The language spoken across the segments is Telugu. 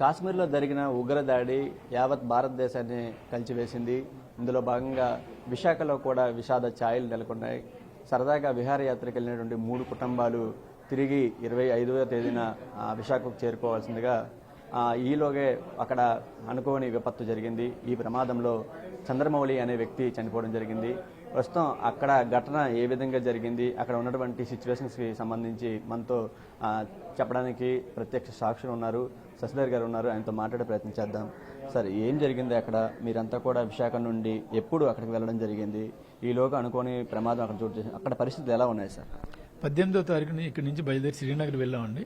కాశ్మీర్లో జరిగిన ఉగ్రదాడి యావత్ భారతదేశాన్ని కలిచివేసింది. ఇందులో భాగంగా విశాఖలో కూడా విషాద ఛాయలు నెలకొన్నాయి. సరదాగా విహారయాత్రకు వెళ్ళినటువంటి 3 కుటుంబాలు తిరిగి 25వ తేదీన విశాఖకు చేరుకోవాల్సిందిగా ఈలోగే అక్కడ అనుకోని విపత్తు జరిగింది. ఈ ప్రమాదంలో చంద్రమౌళి అనే వ్యక్తి చనిపోవడం జరిగింది. ప్రస్తుతం అక్కడ ఘటన ఏ విధంగా జరిగింది, అక్కడ ఉన్నటువంటి సిచ్యువేషన్స్కి సంబంధించి మనతో చెప్పడానికి ప్రత్యక్ష సాక్షులు ఉన్నారు. శశిధర్ గారు ఉన్నారు, ఆయనతో మాట్లాడే ప్రయత్నం చేద్దాం. సార్, ఏం జరిగింది అక్కడ? మీరంతా కూడా విశాఖ నుండి ఎప్పుడు అక్కడికి వెళ్ళడం జరిగింది? ఈలోగా అనుకోని ప్రమాదం అక్కడ చోటు చేసింది. అక్కడ పరిస్థితులు ఎలా ఉన్నాయి సార్? 18వ తారీఖున ఇక్కడి నుంచి బయలుదేరి శ్రీనగర్ వెళ్ళామండి.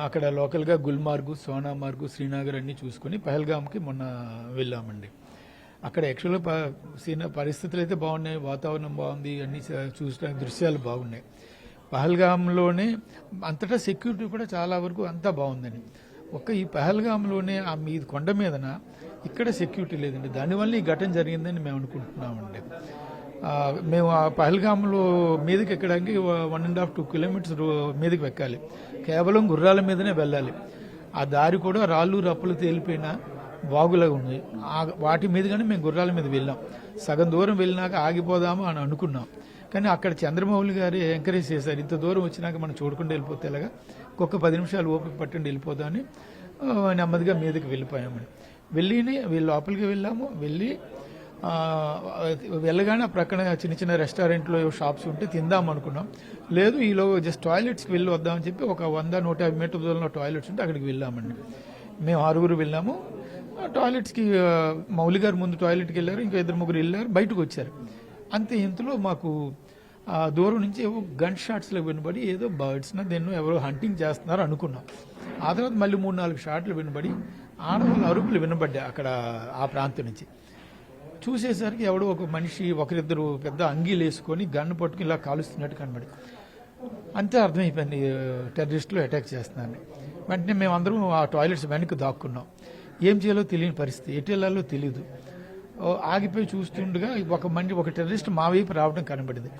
అక్కడ లోకల్గా గుల్మార్గు, సోనామార్గు, శ్రీనగర్ అన్నీ చూసుకుని పహల్గామ్కి మొన్న వెళ్ళామండి. అక్కడ యాక్చువల్గా పరిస్థితులు అయితే బాగున్నాయి, వాతావరణం బాగుంది, అన్ని చూసడానికి దృశ్యాలు బాగున్నాయి. పహల్గామ్లోనే అంతటా సెక్యూరిటీ కూడా చాలా వరకు అంతా బాగుందండి. ఈ పహల్గామ్లోనే ఆ కొండ మీదన ఇక్కడ సెక్యూరిటీ లేదండి. దానివల్ల ఈ ఘటన జరిగిందని మేము అనుకుంటున్నామండి. మేము ఆ పహల్గామ్లో మీదకి ఎక్కడానికి 1.5-2 కిలోమీటర్స్ మీదకి ఎక్కాలి. కేవలం గుర్రాల మీదనే వెళ్ళాలి. ఆ దారి కూడా రాళ్ళు రప్పలు తేలిపోయిన వాగులాగా ఉన్నాయి. వాటి మీదుగానే మేము గుర్రాల మీద వెళ్ళాం. సగం దూరం వెళ్ళినాక ఆగిపోదాము అని అనుకున్నాం. కానీ అక్కడ చంద్రమౌళి గారు ఎంకరేజ్ చేశారు. ఇంత దూరం వచ్చినాక మనం చూడకుండా వెళ్ళిపోతే ఎలాగా, ఇంకొక 10 నిమిషాలు ఓపిక పట్టండి వెళ్ళిపోదామని నెమ్మదిగా మీదకి వెళ్ళిపోయామని వీళ్ళు లోపలికి వెళ్ళాము. వెళ్ళగానే ప్రక్కన చిన్న చిన్న రెస్టారెంట్లో షాప్స్ ఉంటే తిందాం అనుకున్నాం. లేదు, ఈలో జస్ట్ టాయిలెట్స్కి వెళ్ళి వద్దామని చెప్పి ఒక 100-150 మీటర్ దూరంలో టాయిలెట్స్ ఉంటే అక్కడికి వెళ్ళామండి. మేము 6 వెళ్ళాము. టాయిలెట్స్కి మౌలి గారు ముందు టాయిలెట్కి వెళ్ళారు, ఇంకా 2-3 వెళ్ళారు, బయటకు వచ్చారు. అంతే ఇంతలో మాకు దూరం నుంచి ఏవో గన్ షాట్స్లో వినబడి ఏదో బర్డ్స్న దేన్నో ఎవరో హంటింగ్ చేస్తున్నారు అనుకున్నాం. ఆ తర్వాత మళ్ళీ 3-4 షాట్లు వినబడి ఆడవాళ్ళ అరుపులు వినబడ్డాయి అక్కడ ఆ ప్రాంతం నుంచి. చూసేసరికి ఎవడో ఒక మనిషి ఒకరిద్దరు పెద్ద అంగీలు వేసుకొని గన్ను పట్టుకుని ఇలా కాలుస్తున్నట్టు కనబడి అంతే అర్థమైపోయింది, టెర్రరిస్టులు అటాక్ చేస్తున్నారని. వెంటనే మేమందరం ఆ టాయిలెట్స్ వెనక్కి దాక్కున్నాం. ఏం చేయాలో తెలియని పరిస్థితి, ఎటు వెళ్ళాలో తెలియదు. ఆగిపోయి చూస్తుండగా ఒక టెర్రరిస్ట్ మా వైపు రావడం కనబడింది.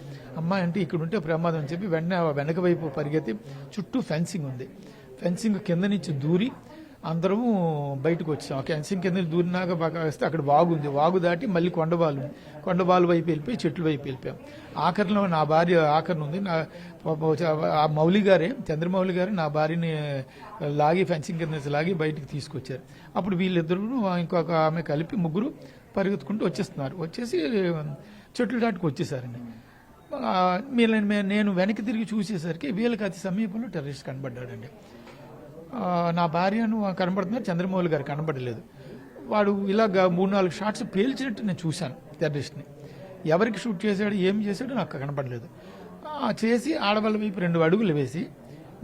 అమ్మాయి అంటే ఇక్కడ ఉంటే ప్రమాదం అని చెప్పి వెంటనే వెనక వైపు పరిగెత్తి, చుట్టూ ఫెన్సింగ్ ఉంది, ఫెన్సింగ్ కింద నుంచి దూరి అందరము బయటకు వచ్చాం. ఫెన్సింగ్ కింద దూరినాక బాగా వస్తే అక్కడ వాగు ఉంది, వాగు దాటి మళ్ళీ కొండబాలు వైపు వెళ్ళిపోయి చెట్ల వైపు వెళ్ళిపోయాం. ఆఖరిలో నా భార్య ఉంది. ఆ మౌలి గారే, చంద్రమౌళి గారే నా భార్యని లాగి ఫెన్సింగ్ కింద లాగి బయటికి తీసుకొచ్చారు. అప్పుడు వీళ్ళిద్దరూ ఇంకొక ఆమె కలిపి 3 పరిగెత్తుకుంటూ వచ్చేస్తున్నారు. వచ్చేసి చెట్లు దాటుకు వచ్చేసారండి. నేను వెనక్కి తిరిగి చూసేసరికి వీళ్ళకి అతి సమీపంలో టెర్రరిస్ట్ కనబడ్డాడండి. నా భార్యను కనబడుతున్నారు, చంద్రమౌళి గారు కనబడలేదు. వాడు ఇలాగ 3-4 షాట్స్ పేల్చినట్టు నేను చూశాను టెర్రరిస్ట్ని. ఎవరికి షూట్ చేశాడు, ఏం చేశాడో నాకు కనబడలేదు. చేసి ఆడవాళ్ళ వైపు 2 అడుగులు వేసి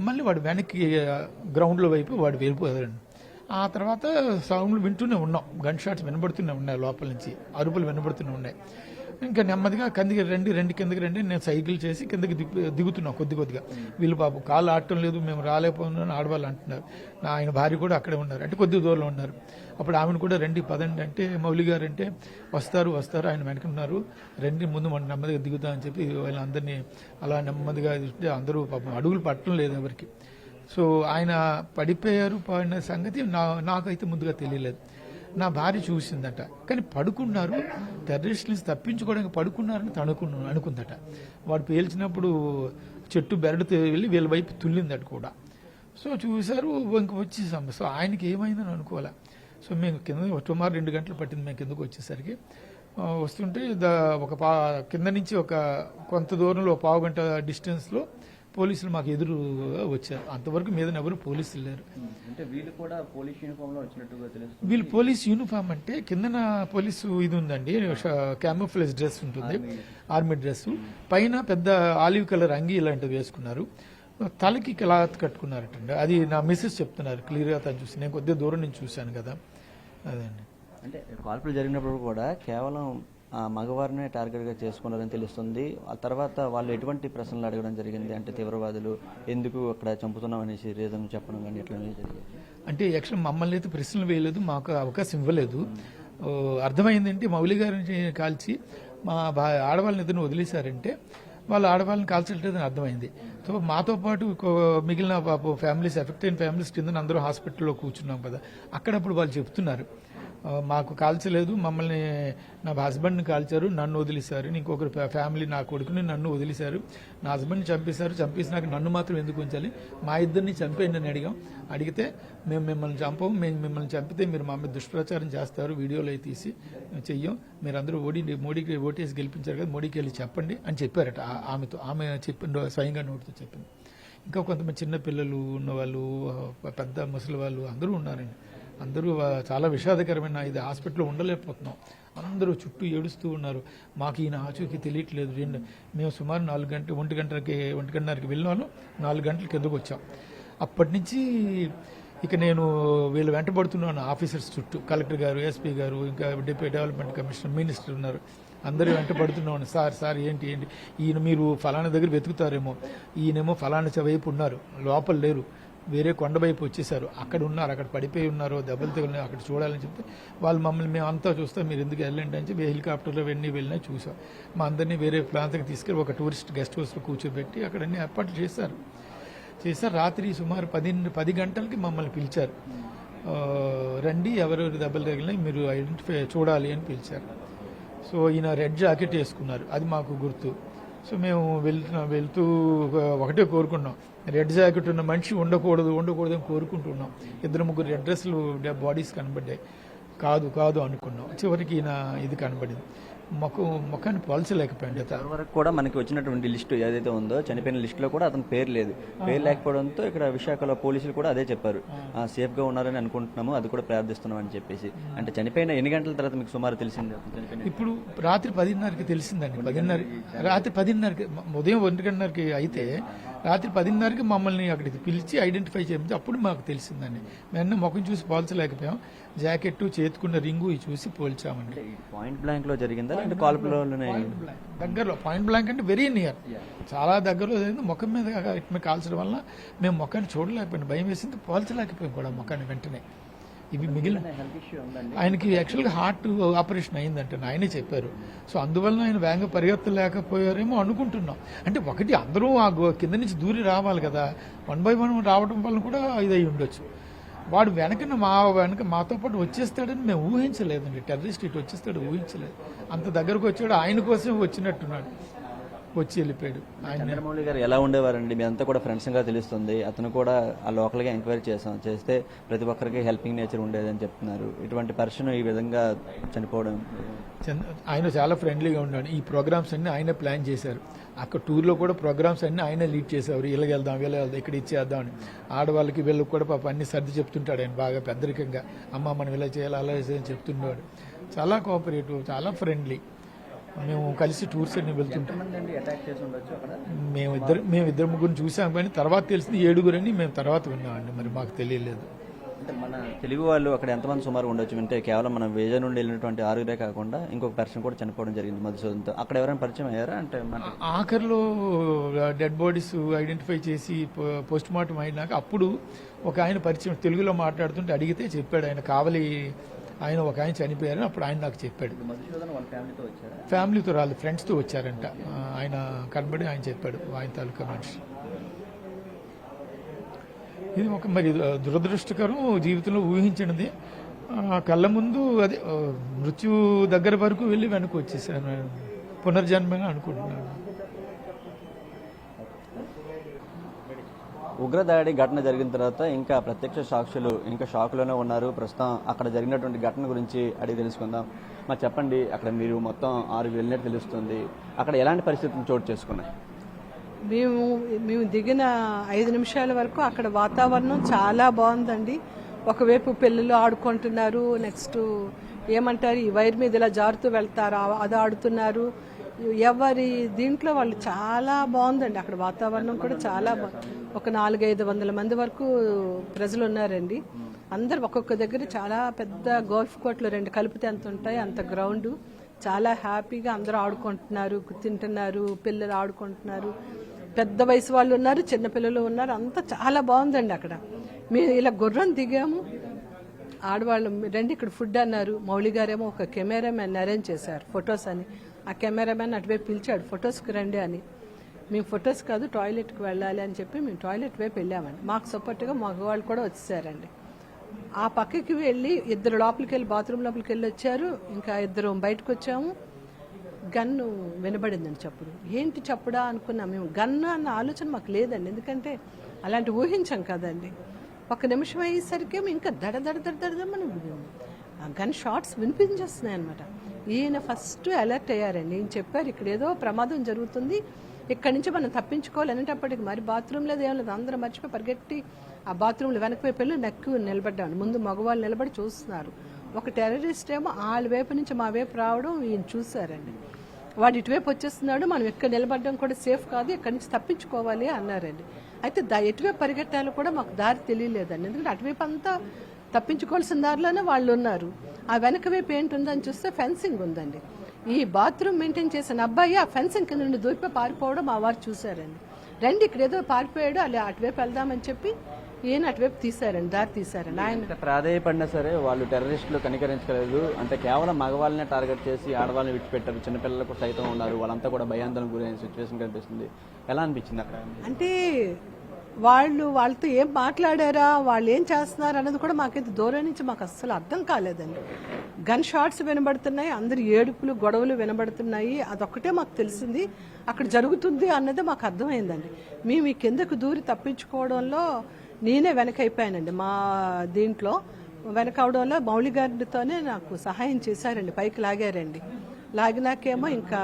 మళ్ళీ వాడు వెనక్కి గ్రౌండ్లో వైపు వాడు వెళ్ళిపోయాడు. ఆ తర్వాత సౌండ్లు వింటూనే ఉన్నాం, గన్ షాట్స్ వినబడుతూనే ఉన్నాయి, లోపల నుంచి అరుపులు వినబడుతూనే ఉన్నాయి. ఇంకా నెమ్మదిగా కిందకి రండి, నేను సైకిల్ చేసి కిందకి దిగుతున్నాం కొద్దిగా. వీళ్ళు బాబు కాళ్ళు ఆడటం లేదు, మేము రాలేకపోతున్నాం ఆడవాళ్ళు అంటున్నారు. ఆయన భార్య కూడా అక్కడే ఉన్నారు, అంటే కొద్ది దూరంలో ఉన్నారు. అప్పుడు ఆమెను కూడా రండి పదండి అంటే, మౌలి గారు అంటే వస్తారు ఆయన వెనకున్నారు, రండి ముందు మనం నెమ్మదిగా దిగుతామని చెప్పి వాళ్ళందరినీ అలా నెమ్మదిగా అందరూ పాపం అడుగులు పట్టడం లేదు ఎవరికి. సో ఆయన పడిన సంగతి నాకైతే ముందుగా తెలియలేదు. నా భార్య చూసిందట, కానీ పడుకున్నారు, టెర్రరిస్ట్ నుంచి తప్పించుకోవడానికి పడుకున్నారని అనుకుందట. వాడు పేల్చినప్పుడు చెట్టు బెరడుతో వెళ్ళి వీళ్ళ వైపు తుల్లిందట కూడా. సో చూశారు, ఇంక వచ్చేసాం. సో ఆయనకి ఏమైందని అనుకోలే. సో మేము సుమారు 2 గంటలు పట్టింది మేము కిందకు వచ్చేసరికి. వస్తుంటే కింద నుంచి కొంత దూరంలో 1/2 గంట డిస్టెన్స్లో పోలీసులు మాకు ఎదురు వచ్చారు. అంతవరకు మీద ఎవరు పోలీసులు లేరు. అంటే వీళ్ళు కూడా పోలీస్ యూనిఫామ్ లో వచ్చినట్టుగా తెలుస్తుంది. వీళ్ళు పోలీస్ యూనిఫామ్ అంటే కిందన పోలీసు ఇది ఉందండి, క్యామోఫ్లేజ్ డ్రెస్ ఉంటుంది, ఆర్మీ డ్రెస్, పైన పెద్ద ఆలివ్ కలర్ అంగి ఇలాంటివి వేసుకున్నారు, తలకి క్లాత్ కట్టుకున్నారటండి. అది నా మిస్సెస్ చెప్తున్నారు క్లియర్గా, తను చూసి, నేను కొద్దిగా దూరం నుంచి చూశాను కదా. అదండి. అంటే కాల్పులు జరిగినప్పుడు కూడా కేవలం మగవారినే టార్గెట్గా చేసుకున్నారని తెలుస్తుంది. ఆ తర్వాత వాళ్ళు ఎటువంటి ప్రశ్నలు అడగడం జరిగింది, అంటే తీవ్రవాదులు ఎందుకు అక్కడ చంపుతున్నాం అనేసి రీజన్ చెప్పడం కానీ ఎట్లా జరిగింది? అంటే యాక్చువల్ మమ్మల్ని అయితే ప్రశ్నలు వేయలేదు, మాకు అవకాశం ఇవ్వలేదు. అర్థమైందంటే మౌలి గారిని కాల్చి మా ఆడవాళ్ళని ఇద్దరిని వదిలేశారంటే వాళ్ళు ఆడవాళ్ళని కాల్చట్లేదని అర్థమైంది. సో మాతో పాటు మిగిలిన ఫ్యామిలీస్, ఎఫెక్ట్ అయిన ఫ్యామిలీస్ కింద అందరూ హాస్పిటల్లో కూర్చున్నాం కదా, అక్కడప్పుడు వాళ్ళు చెప్తున్నారు మాకు కాల్చలేదు, మమ్మల్ని నా హస్బెండ్ని కాల్చారు, నన్ను వదిలేశారు, ఇంకొకరు ఫ్యామిలీ నా కొడుకుని నన్ను వదిలేశారు, నా హస్బెండ్ని చంపేశారు, చంపేసినాక నన్ను మాత్రం ఎందుకు ఉంచాలి, మా ఇద్దరిని చంపేయండి అని అడిగితే మేము మిమ్మల్ని చంపము, మేము మిమ్మల్ని చంపితే మీరు మా మీద దుష్ప్రచారం చేస్తారు, వీడియోలు అవి తీసి చెయ్యం, మీరందరూ మోడీకి ఓటేసి గెలిపించారు కదా, మోడీకి వెళ్ళి చెప్పండి అని చెప్పారట. ఆమె చెప్పింది, స్వయంగా నోటితో చెప్పింది. ఇంకా కొంతమంది చిన్న పిల్లలు ఉన్నవాళ్ళు, పెద్ద ముసలి వాళ్ళు అందరూ ఉన్నారండి. అందరూ చాలా విషాదకరమైన, ఇది హాస్పిటల్లో ఉండలేకపోతున్నాం, అందరూ చుట్టూ ఏడుస్తూ ఉన్నారు, మాకు ఈయన ఆచూకీ తెలియట్లేదు. మేము సుమారు 1:30కి వెళ్ళినాను, 4 గంటలకు ఎదురుకు వచ్చాం. అప్పటి నుంచి ఇక నేను వీళ్ళు వెంటబడుతున్నాను ఆఫీసర్స్ చుట్టూ, కలెక్టర్ గారు, ఎస్పీ గారు, ఇంకా డిప్యూటీ డెవలప్మెంట్ కమిషనర్, మినిస్టర్ ఉన్నారు, అందరూ వెంటబడుతున్నాను. సార్ ఏంటి ఈయన మీరు ఫలానా దగ్గర వెతుకుతారేమో, ఈయనేమో ఫలానా వైపు ఉన్నారు, లోపల లేరు, వేరే కొండ వైపు వచ్చేసారు, అక్కడ ఉన్నారు, అక్కడ పడిపోయి ఉన్నారు, దెబ్బలు తగిలినాయి, అక్కడ చూడాలని చెప్తే వాళ్ళు మమ్మల్ని మేము అంతా చూస్తాం, మీరు ఎందుకు వెళ్ళండి అని చెప్పి హెలికాప్టర్లో వెళ్ళినా చూసాం. మా అందరినీ వేరే ప్రాంతానికి తీసుకెళ్ళి ఒక టూరిస్ట్ గెస్ట్ హౌస్లో కూర్చోబెట్టి అక్కడ అన్ని ఏర్పాట్లు చేశారు. రాత్రి సుమారు 10 గంటలకి మమ్మల్ని పిలిచారు, రండి ఎవరెవరు దెబ్బలు తగిలినాయి మీరు ఐడెంటిఫై చూడాలి అని పిలిచారు. సో ఈయన రెడ్ జాకెట్ వేసుకున్నారు, అది మాకు గుర్తు. సో మేము వెళ్తూ ఒకటే కోరుకున్నాం, రెడ్ జాకెట్ ఉన్న మనిషి ఉండకూడదు అని కోరుకుంటున్నాం. 2-3 రెడ్ డ్రెస్సులు బాడీస్ కనబడ్డాయి, కాదు అనుకున్నాం. చివరికి ఈయన ఇది కనబడింది, ముఖాన్ని పోల్చలేకపోయింది. వరకు కూడా మనకి వచ్చినటువంటి లిస్టు ఏదైతే ఉందో, చనిపోయిన లిస్టులో కూడా అతని పేరు లేదు. పేరు లేకపోవడంతో ఇక్కడ విశాఖలో పోలీసులు కూడా అదే చెప్పారు, సేఫ్ గా ఉన్నారని అనుకుంటున్నాము, అది కూడా ప్రార్థిస్తున్నాం అని చెప్పేసి. అంటే చనిపోయిన ఎన్ని గంటల తర్వాత మీకు సుమారు తెలిసింది? ఇప్పుడు రాత్రి 10:30కి తెలిసిందండి. రాత్రి 10:30కి, ఉదయం 1:00కి అయితే రాత్రి 10:30కి మమ్మల్ని అక్కడికి పిలిచి ఐడెంటిఫై చేయించి అప్పుడు మాకు తెలిసిందండి. మేము ముఖం చూసి పోల్చలేకపోయాం, జాకెట్, చేతుకున్న రింగు చూసి పోల్చామండి. పాయింట్ బ్లాంక్ లో జరిగిందా అంటే కాల్పులోనే? దగ్గరలో, పాయింట్ బ్లాంక్ అంటే వెరీ నియర్, చాలా దగ్గరలో జరిగింది. ముఖం మీద కాల్చడం వల్ల మేము ముఖాన్ని చూడలేకపోయాం, భయం వేసింది, పోల్చలేకపోయాం కూడా ముఖాన్ని వెంటనే. ఇవి మిగిలిన ఆయనకి యాక్చువల్గా హార్ట్ ఆపరేషన్ అయిందంటే ఆయనే చెప్పారు. సో అందువల్ల ఆయన వేగంగా పరిగెత్తలేకపోయారేమో అనుకుంటున్నాం. అంటే ఒకటి అందరూ ఆ కింద నుంచి దూరి రావాలి కదా, 1 by 1 రావడం వల్ల కూడా ఇదై ఉండొచ్చు. వాడు వెనక మాతో పాటు వచ్చేస్తాడని మేము ఊహించలేదండి. టెర్రరిస్ట్ ఇటు వచ్చేస్తాడు ఊహించలేదు. అంత దగ్గరకు వచ్చాడు, ఆయన కోసం వచ్చినట్టున్నాడు, వచ్చి వెళ్ళిపోయాడు. చంద్రమౌళి గారు ఎలా ఉండేవారండి? మీ అంతా కూడా ఫ్రెండ్స్ గా తెలుస్తుంది, అతను కూడా ఆ లోకల్గా ఎంక్వైరీ చేస్తే ప్రతి ఒక్కరికి హెల్పింగ్ నేచర్ ఉండేదని చెప్తున్నారు. ఇటువంటి పర్సన్ ఈ విధంగా చనిపోవడం, ఆయన చాలా ఫ్రెండ్లీగా ఉన్నాడు. ఈ ప్రోగ్రామ్స్ అన్ని ఆయన ప్లాన్ చేశారు. అక్కడ టూర్లో కూడా ప్రోగ్రామ్స్ అన్ని ఆయన లీడ్ చేసేవారు, ఇలాగ వెళ్దాం ఇక్కడ ఇచ్చేద్దామని. ఆడవాళ్ళకి వీళ్ళకి కూడా పాప అన్ని సర్ది చెప్తుంటాడు ఆయన బాగా పెద్దరికంగా, అమ్మ మనం ఇలా చేయాలి అలా చేయాలని చెప్తుండేవాడు. చాలా కోఆపరేటివ్, చాలా ఫ్రెండ్లీ. మేము కలిసి టూర్స్ అన్ని వెళ్తుంటాం. మేమిద్దరు ముగ్గురు చూసాం, కానీ తర్వాత తెలిసింది 7 అని మేము తర్వాత విన్నామండి, మరి మాకు తెలియలేదు. అంటే మన తెలుగు వాళ్ళు అక్కడ ఎంతమంది సుమారు ఉండొచ్చు? అంటే కేవలం మన విజయ నుండి వెళ్ళినటువంటి 6 కాకుండా ఇంకొక పర్సన్ కూడా చనిపోవడం జరిగింది మధుసూదన్తో. అక్కడ ఎవరైనా పరిచయం అయ్యారా? అంటే ఆఖరిలో డెడ్ బాడీస్ ఐడెంటిఫై చేసి పోస్ట్ మార్టం అయినాక అప్పుడు ఒక ఆయన పరిచయం, తెలుగులో మాట్లాడుతుంటే అడిగితే చెప్పాడు, ఆయన కావలి ఆయన ఒక ఆయన చనిపోయారని అప్పుడు ఆయన నాకు చెప్పాడు. ఫ్యామిలీతో రాలేదు, ఫ్రెండ్స్తో వచ్చారంట. ఆయన కనబడి ఆయన చెప్పాడు, ఆయన తాలూకా మనిషి. ఇది ఒక మరి దురదృష్టకరం, జీవితంలో ఊహించినది. కళ్ళ ముందు అదే మృత్యు దగ్గర వరకు వెళ్ళి వెనక్కి వచ్చేసాను, పునర్జన్మగా అనుకుంటున్నాను. ఉగ్రదాడి ఘటన జరిగిన తర్వాత ఇంకా ప్రత్యక్ష సాక్షులు ఇంకా షాక్లోనే ఉన్నారు. ప్రస్తుతం అక్కడ జరిగినటువంటి ఘటన గురించి అడిగి తెలుసుకుందాం. మరి చెప్పండి, అక్కడ మీరు మొత్తం 6 వెళ్ళినట్టు తెలుస్తుంది, అక్కడ ఎలాంటి పరిస్థితులు చోటు చేసుకున్నాయి? మేము దిగిన 5 నిమిషాల వరకు అక్కడ వాతావరణం చాలా బాగుందండి. ఒకవైపు పిల్లలు ఆడుకుంటున్నారు, నెక్స్ట్ ఏమంటారు ఈ వైర్ మీద ఇలా జారుతూ వెళ్తారు, అది ఆడుతున్నారు. ఎవరి దీంట్లో వాళ్ళు చాలా బాగుందండి. అక్కడ వాతావరణం కూడా చాలా ఒక 400-500 మంది వరకు ప్రజలు ఉన్నారండి. అందరు ఒక్కొక్క దగ్గర చాలా పెద్ద గోల్ఫ్ కోర్టులు 2 కలిపితే ఎంత ఉంటాయి అంత గ్రౌండ్, చాలా హ్యాపీగా అందరూ ఆడుకుంటున్నారు, తింటున్నారు, పిల్లలు ఆడుకుంటున్నారు, పెద్ద వయసు వాళ్ళు ఉన్నారు, చిన్నపిల్లలు ఉన్నారు, అంతా చాలా బాగుందండి. అక్కడ మేము ఇలా గుర్రం దిగాము, ఆడవాళ్ళు రండి ఇక్కడ ఫుడ్ అన్నారు. మౌళి గారేమో ఒక కెమెరామెన్ అరేంజ్ చేశారు ఫొటోస్ అని, ఆ కెమెరామెన్ అటువైపు పిలిచాడు ఫొటోస్కి రండి అని. మేము ఫొటోస్ కాదు టాయిలెట్కి వెళ్ళాలి అని చెప్పి మేము టాయిలెట్ వైపు వెళ్ళామండి. మాకు సపోర్ట్గా మగవాళ్ళు కూడా వచ్చేసారండి. ఆ పక్కకి వెళ్ళి ఇద్దరు లోపలికి వెళ్ళి బాత్రూమ్ లోపలికి వెళ్ళి వచ్చారు. ఇంకా ఇద్దరు బయటకు వచ్చాము. గన్ను వినబడిందండి చప్పుడు. ఏంటి చప్పుడా అనుకున్నాం మేము. గన్ను అన్న ఆలోచన మాకు లేదండి, ఎందుకంటే అలాంటి ఊహించాం కదండి. ఒక నిమిషం అయ్యేసరికి ఇంకా దడ దడ దడ దడమని గన్ షాట్స్ వినిపించేస్తున్నాయి అనమాట. ఈయన ఫస్ట్ అలర్ట్ అయ్యారండి. ఈయన చెప్పారు ఇక్కడ ఏదో ప్రమాదం జరుగుతుంది, ఇక్కడి నుంచి మనం తప్పించుకోవాలి అనేటప్పటికి మరి బాత్రూమ్ లేదు ఏం లేదు, అందరూ మర్చిపోయి పరిగెట్టి ఆ బాత్రూంలో వెనక వైపు వెళ్ళి నెక్కు నిలబడ్డాను. ముందు మగవాళ్ళు నిలబడి చూస్తున్నారు. ఒక టెర్రరిస్ట్ ఏమో వాళ్ళ వైపు నుంచి మా వైపు రావడం ఈయన చూశారండి. వాడు ఇటువైపు వచ్చేస్తున్నాడు, మనం ఇక్కడ నిలబడడం కూడా సేఫ్ కాదు, ఇక్కడి నుంచి తప్పించుకోవాలి అన్నారండి. అయితే ఎటువైపు పరిగెట్టాలో కూడా మాకు దారి తెలియలేదండి, ఎందుకంటే అటువైపు అంతా తప్పించుకోవాల్సిన దారిలోనే వాళ్ళు ఉన్నారు. ఆ వెనక వైపు ఏంటుందని చూస్తే ఫెన్సింగ్ ఉందండి. ఈ బాత్రూమ్ మెయింటైన్ చేసిన అబ్బాయి ఆ ఫెన్సింగ్ కింద నుండి దూరిపోయి పారిపోవడం మా వారు చూశారండి. రండి ఇక్కడ ఏదో పారిపోయాడు, అలా అటువైపు వెళ్దామని చెప్పి ఈయన అటువైపు తీశారండి, దారి తీశారండి. ఆయన ప్రాధాయపడినా సరే వాళ్ళు టెర్రరిస్టులు కనికరించలేదు. అంటే కేవలం మగవాళ్ళనే టార్గెట్ చేసి ఆడవాళ్ళని విడిచిపెట్టారు. చిన్నపిల్లలకు సైతం ఉన్నారు. వాళ్ళంతా కూడా భయాందోళన గురైన సిచ్యువేషన్ కనిపిస్తుంది. ఎలా అనిపించింది అక్కడ? అంటే వాళ్ళతో ఏం మాట్లాడారా, వాళ్ళు ఏం చేస్తున్నారు అన్నది కూడా మాకైతే దూరం నుంచి మాకు అస్సలు అర్థం కాలేదండి. గన్ షాట్స్ వినబడుతున్నాయి, అందరు ఏడుపులు గొడవలు వినబడుతున్నాయి. అదొక్కటే మాకు తెలిసింది అక్కడ జరుగుతుంది అన్నది మాకు అర్థమైందండి. మేము ఈ కిందకు దూరి తప్పించుకోవడంలో నేనే వెనకైపోయానండి. మా దీంట్లో వెనకవడంలో మౌళి గారితోనే నాకు సహాయం చేశారండి, పైకి లాగారండి. లాగినాకేమో ఇంకా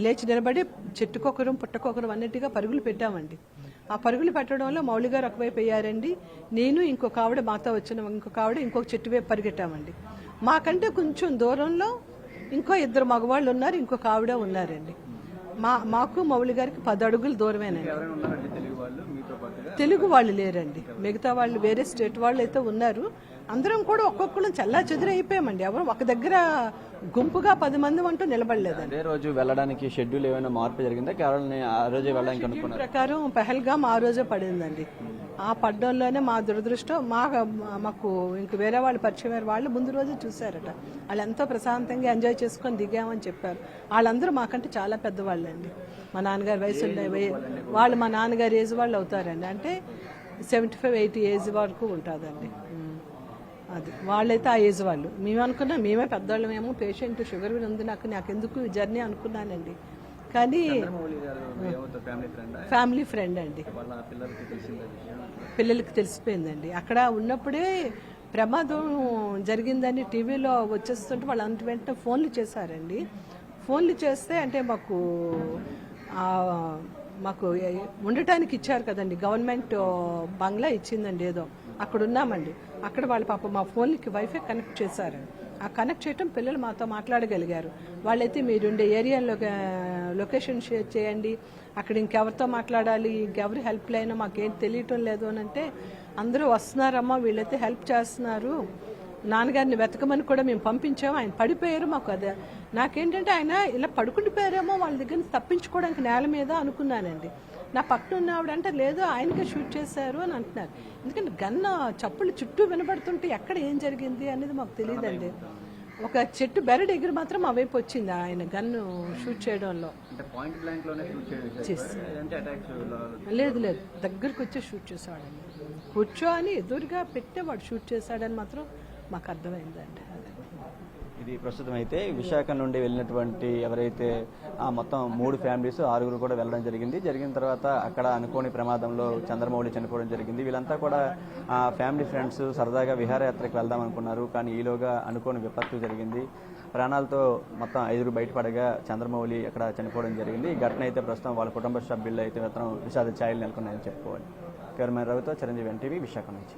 లేచి నిలబడి చెట్టుకొకరం పుట్టకొకరం అన్నిటిగా పరుగులు పెట్టామండి. ఆ పరుగులు పెట్టడంలో మౌళి గారు ఒకవైపు అయ్యారండి, నేను ఇంకొక ఆవిడ మాతో వచ్చిన ఇంకొక ఆవిడ ఇంకొక చెట్టు వైపు పరిగెట్టామండి. మాకంటే కొంచెం దూరంలో ఇంకో ఇద్దరు మగవాళ్ళు ఉన్నారు, ఇంకొక ఆవిడ ఉన్నారండి. మాకు మౌళి గారికి 10 అడుగులు దూరమేనండి. తెలుగు వాళ్ళు లేరండి, మిగతా వాళ్ళు వేరే స్టేట్ వాళ్ళు అయితే ఉన్నారు. అందరం కూడా ఒక్కొక్కరు చల్లా చెదురు అయిపోయామండి. ఎవరు ఒక దగ్గర గుంపుగా 10 మంది అంటూ నిలబడలేదండి. అదే రోజు వెళ్ళడానికి షెడ్యూల్ ఏమైనా మార్పు జరిగిందా? కేవలం ఆ రోజే వెళ్ళడానికి అనుకున్నాను ప్రకారం పెహల్గాం ఆ రోజే పడిందండి. ఆ పడ్డంలోనే మా దురదృష్టం మాకు ఇంక వేరే వాళ్ళు పరిచయం వాళ్ళు ముందు రోజు చూశారట. వాళ్ళు ఎంతో ప్రశాంతంగా ఎంజాయ్ చేసుకొని దిగామని చెప్పారు. వాళ్ళందరూ మాకంటే చాలా పెద్దవాళ్ళండి. మా నాన్నగారి వయసు వాళ్ళు మా నాన్నగారి ఏజ్ వాళ్ళు అవుతారండి. అంటే 75-80 ఏజ్ వరకు ఉంటుందండి. అది వాళ్ళైతే ఆ ఏజ్ వాళ్ళు. మేము అనుకున్నాం మేమే పెద్దవాళ్ళమేమో, పేషెంట్ షుగర్ ఉంది నాకెందుకు జర్నీ అనుకున్నానండి. కానీ ఫ్యామిలీ ఫ్రెండ్ అండి, పిల్లలకి తెలిసిపోయిందండి. అక్కడ ఉన్నప్పుడే ప్రమాదం జరిగిందని టీవీలో వచ్చేస్తుంటే వాళ్ళు అంత వెంటనే ఫోన్లు చేశారండి. ఫోన్లు చేస్తే అంటే మాకు ఉండటానికి ఇచ్చారు కదండి, గవర్నమెంట్ బంగ్లా ఇచ్చిందండి ఏదో, అక్కడ ఉన్నామండి. అక్కడ వాళ్ళ పాప మా ఫోన్లకి వైఫై కనెక్ట్ చేశారండి. ఆ కనెక్ట్ చేయటం పిల్లలు మాతో మాట్లాడగలిగారు. వాళ్ళైతే మీరుండే ఏరియాలో లొకేషన్ షేర్ చేయండి, అక్కడ ఇంకెవరితో మాట్లాడాలి, ఇంకెవరి హెల్ప్ లైన్ మాకేం తెలియటం లేదు అని అంటే, అందరూ వస్తున్నారమ్మా వీళ్ళైతే హెల్ప్ చేస్తున్నారు, నాన్నగారిని వెతకమని కూడా మేము పంపించాము. ఆయన పడిపోయారు. మాకు అదే నాకేంటంటే ఆయన ఇలా పడుకుండిపోయారేమో వాళ్ళ దగ్గర నుంచి తప్పించుకోవడానికి నేల మీద అనుకున్నానండి. నా పక్కన ఉన్నవాడంటే లేదు ఆయనకే షూట్ చేశారు అని అంటున్నారు. ఎందుకంటే గన్న చప్పులు చుట్టూ వినబడుతుంటే ఎక్కడ ఏం జరిగింది అనేది మాకు తెలియదండి. ఒక చెట్టు బెరడు ఎగిరి మాత్రం మా వైపు వచ్చింది ఆయన గన్ను షూట్ చేయడంలో. లేదు దగ్గరకు వచ్చి షూట్ చేశాడండి. కూర్చోని ఎదురుగా పెట్టే వాడు షూట్ చేశాడని మాత్రం మాకు అర్థమైందండి. ఇది ప్రస్తుతం అయితే విశాఖ నుండి వెళ్ళినటువంటి ఎవరైతే మొత్తం 3 ఫ్యామిలీస్ 6 కూడా వెళ్ళడం జరిగిన తర్వాత అక్కడ అనుకోని ప్రమాదంలో చంద్రమౌళి చనిపోవడం జరిగింది. వీళ్ళంతా కూడా ఫ్యామిలీ ఫ్రెండ్స్ సరదాగా విహారయాత్రకు వెళ్దాం అనుకున్నారు. కానీ ఈలోగా అనుకోని విపత్తు జరిగింది. ప్రాణాలతో మొత్తం 5 బయటపడగా చంద్రమౌళి అక్కడ చనిపోవడం జరిగింది. ఈ ఘటన అయితే ప్రస్తుతం వాళ్ళ కుటుంబ సభ్యులు అయితే మాత్రం విషాద ఛాయలు నెలకొన్నాయని చెప్పుకోవాలి. కెమెరామెన్ రవితో చిరంజీవి, ఎన్టీవీ, విశాఖ నుంచి.